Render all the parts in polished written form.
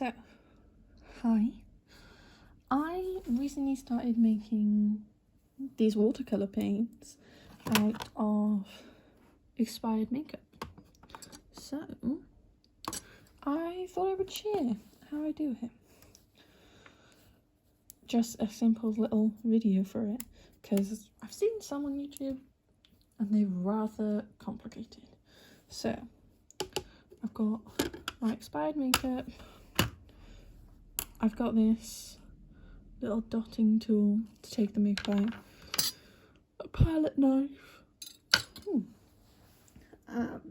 So, hi. I recently started making these watercolour paints out of expired makeup. So, I thought I would share how I do it. Just a simple little video for it, because I've seen some on YouTube and they're rather complicated. So, I've got my expired makeup. I've got this little dotting tool to take the makeup out, a palette knife, and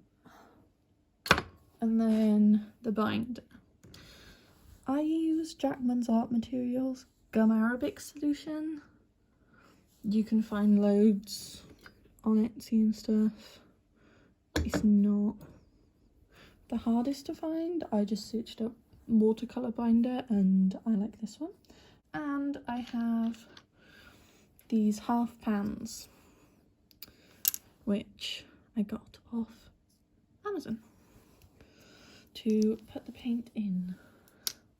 then the binder. I use Jackman's Art Materials Gum Arabic solution. You can find loads on Etsy and stuff. It's not the hardest to find. I just searched up watercolour binder and I like this one. And I have these half pans which I got off Amazon to put the paint in.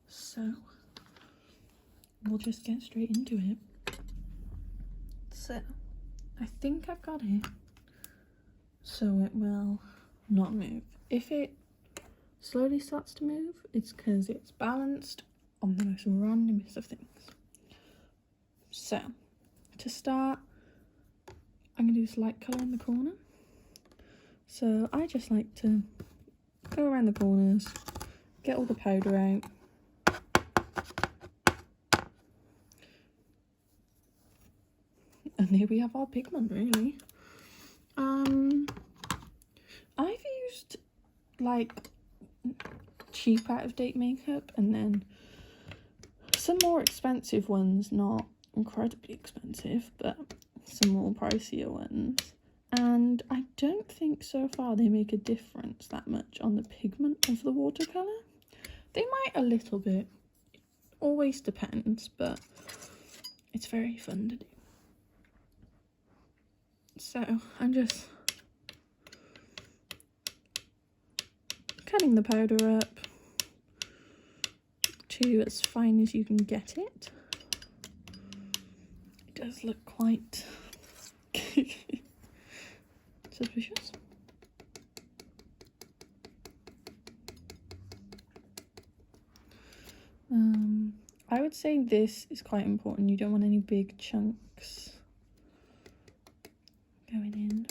So we'll just get straight into it. So I think I've got it so it will not move. If it slowly starts to move, it's because it's balanced on the most randomest of things. So to start, I'm going to do this light colour in the corner. So I just like to go around the corners, get all the powder out. And here we have our pigment, really. I've used like cheap out-of-date makeup and then some more expensive ones, not incredibly expensive, but some more pricier ones. And I don't think so far they make a difference that much on the pigment of the watercolour. They might a little bit, always depends, but it's very fun to do. So I'm just cutting the powder up to as fine as you can get it. It does look quite suspicious. I would say this is quite important. You don't want any big chunks going in.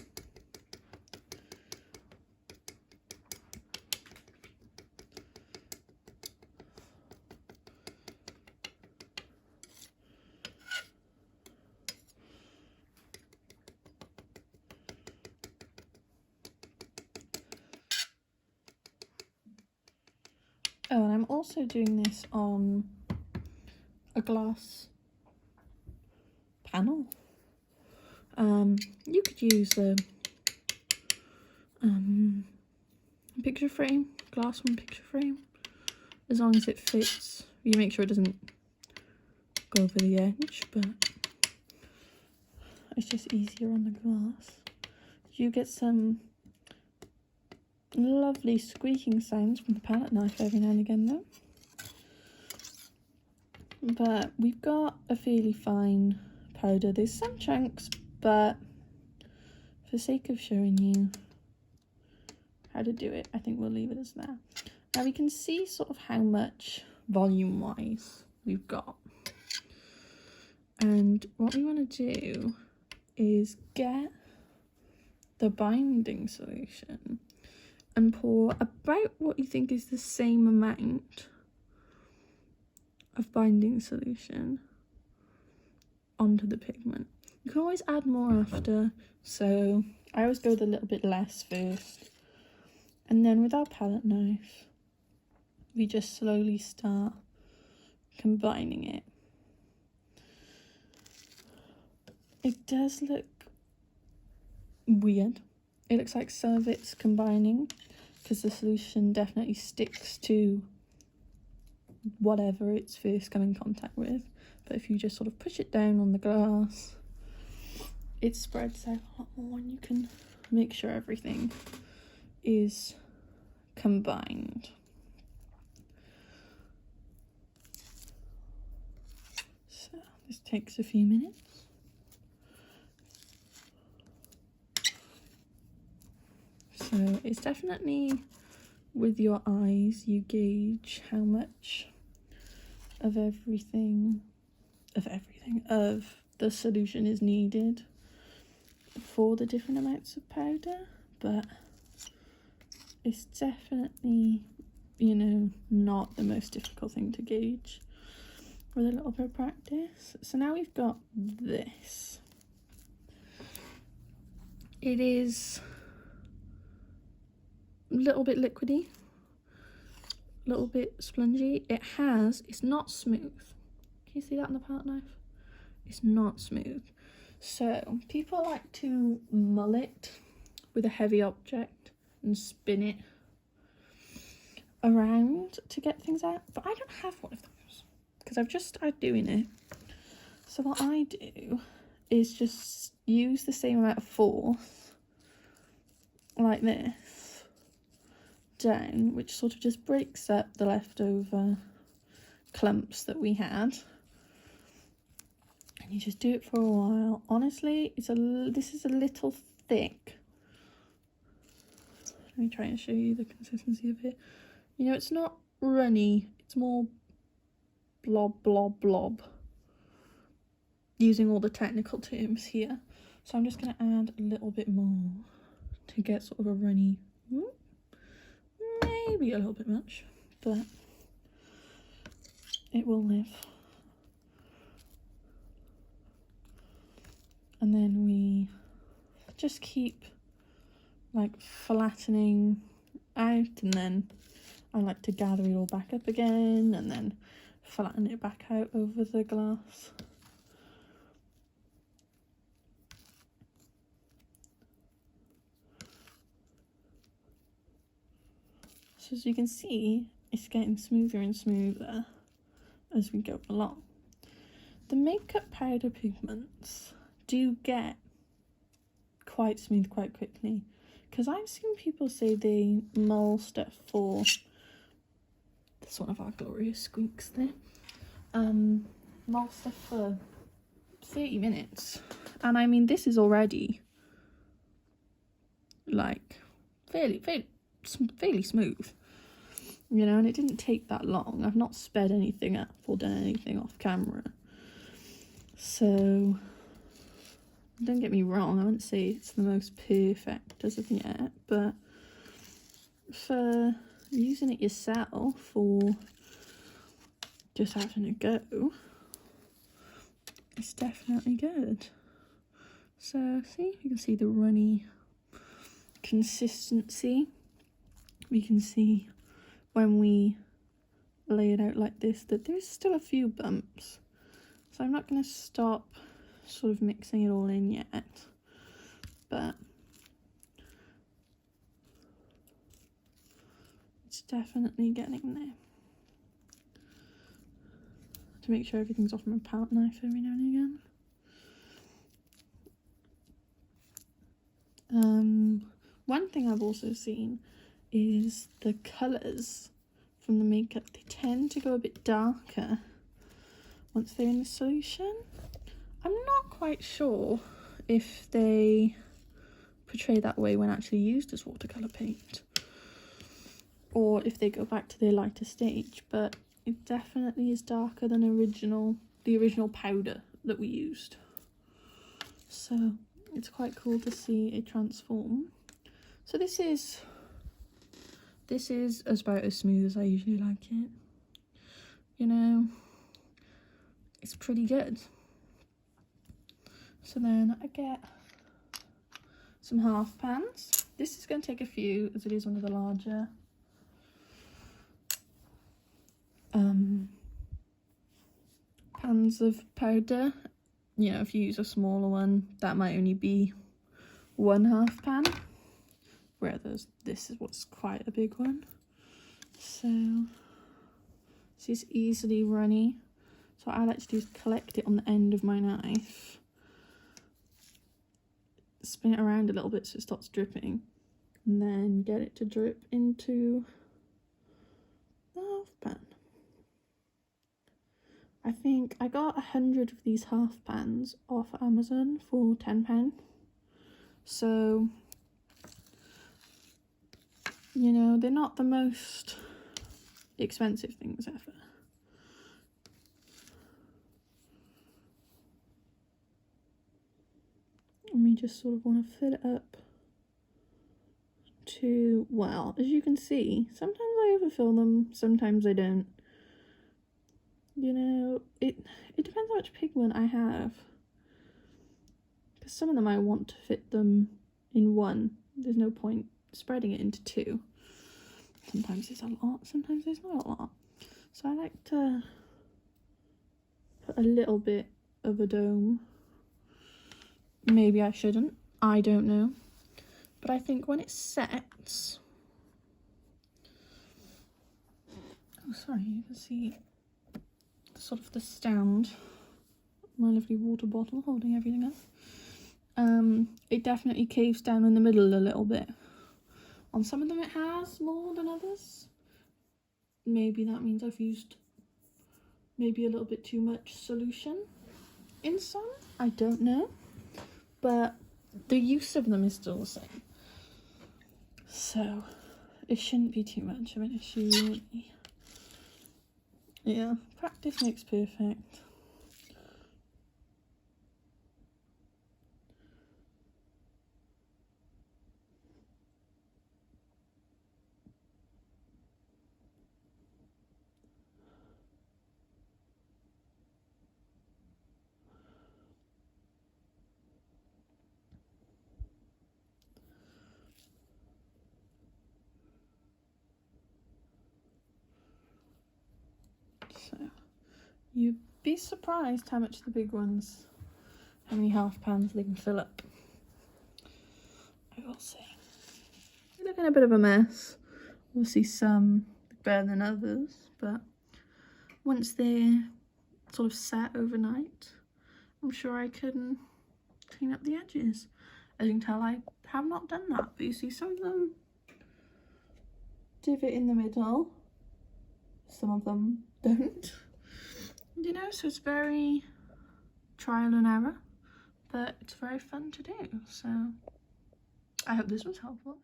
Oh, and I'm also doing this on a glass panel. You could use a picture frame, glass one picture frame, as long as it fits. You make sure it doesn't go over the edge, but it's just easier on the glass. You get some lovely squeaking sounds from the palette knife every now and again though. But we've got a fairly fine powder. There's some chunks, but for the sake of showing you how to do it, I think we'll leave it as that. Now we can see sort of how much volume wise we've got. And what we want to do is get the binding solution and pour about what you think is the same amount of binding solution onto the pigment. You can always add more after, so I always go with a little bit less first. And then with our palette knife, we just slowly start combining it. It does look weird. It looks like some of it's combining because the solution definitely sticks to whatever it's first come in contact with. But if you just sort of push it down on the glass, it spreads out a lot more and you can make sure everything is combined. Takes a few minutes. So it's definitely with your eyes you gauge how much of everything of the solution is needed for the different amounts of powder, but it's definitely, you know, not the most difficult thing to gauge with a little bit of practice. So now we've got this. It is a little bit liquidy, a little bit spongy. It's not smooth. Can you see that on the palette knife? It's not smooth. So people like to mull it with a heavy object and spin it around to get things out, but I don't have one of those because I've just started doing it. So what I do is just use the same amount of force like this down, which sort of just breaks up the leftover clumps that we had, and you just do it for a while. Honestly, this is a little thick. Let me try and show you the consistency of it. You know, it's not runny, it's more blob, blob, blob, using all the technical terms here. So I'm just going to add a little bit more to get sort of a runny, maybe a little bit much, but it will live. And then we just keep like flattening out, and then I like to gather it all back up again and then flatten it back out over the glass. So as you can see, it's getting smoother and smoother as we go along. The makeup powder pigments do get quite smooth quite quickly, because I've seen people say they mull stuff for, that's one of our glorious squeaks there, mull stuff for 30 minutes, and I mean this is already like fairly smooth, you know, and it didn't take that long. I've not sped anything up or done anything off camera, so don't get me wrong, I wouldn't say it's the most perfect as of yet, but for using it yourself or just having a go, it's definitely good. So see, you can see the runny consistency. We can see when we lay it out like this that there's still a few bumps, so I'm not going to stop sort of mixing it all in yet, but it's definitely getting there. To make sure everything's off my palette knife every now and again. One thing I've also seen is the colours from the makeup, they tend to go a bit darker once they're in the solution. I'm not quite sure if they portray that way when actually used as watercolour paint, or if they go back to their lighter stage, but it definitely is darker than the original powder that we used. So it's quite cool to see it transform. So this is about as smooth as I usually like it. You know, it's pretty good. So then I get some half pans. This is going to take a few, as it is one of the larger pans of powder. You know, if you use a smaller one, that might only be 1/2 pan, whereas this is what's quite a big one. So this is easily runny. So what I like to do is collect it on the end of my knife, spin it around a little bit so it stops dripping, and then get it to drip into the half pan. I think I got 100 of these half pans off Amazon for £10. So, you know, they're not the most expensive things ever. And we just sort of want to fill it up to, well, as you can see, sometimes I overfill them, sometimes I don't. You know, it depends how much pigment I have. Because some of them I want to fit them in one. There's no point spreading it into two. Sometimes there's a lot, sometimes there's not a lot. So I like to put a little bit of a dome. Maybe I shouldn't, I don't know. But I think when it sets... Oh, sorry, you can see sort of the stand, my lovely water bottle holding everything up. It definitely caves down in the middle a little bit. On some of them it has more than others. Maybe that means I've used maybe a little bit too much solution in some, I don't know. But the use of them is still the same. So it shouldn't be too much of an issue, really. Yeah, practice makes perfect. So you'd be surprised how much the big ones, how many half pans they can fill up. I will say. They're looking a bit of a mess. Obviously some better than others, but once they're sort of set overnight, I'm sure I can clean up the edges. As you can tell, I have not done that, but you see some of them divot in the middle, some of them don't. You know, so it's very trial and error, but it's very fun to do. So I hope this was helpful.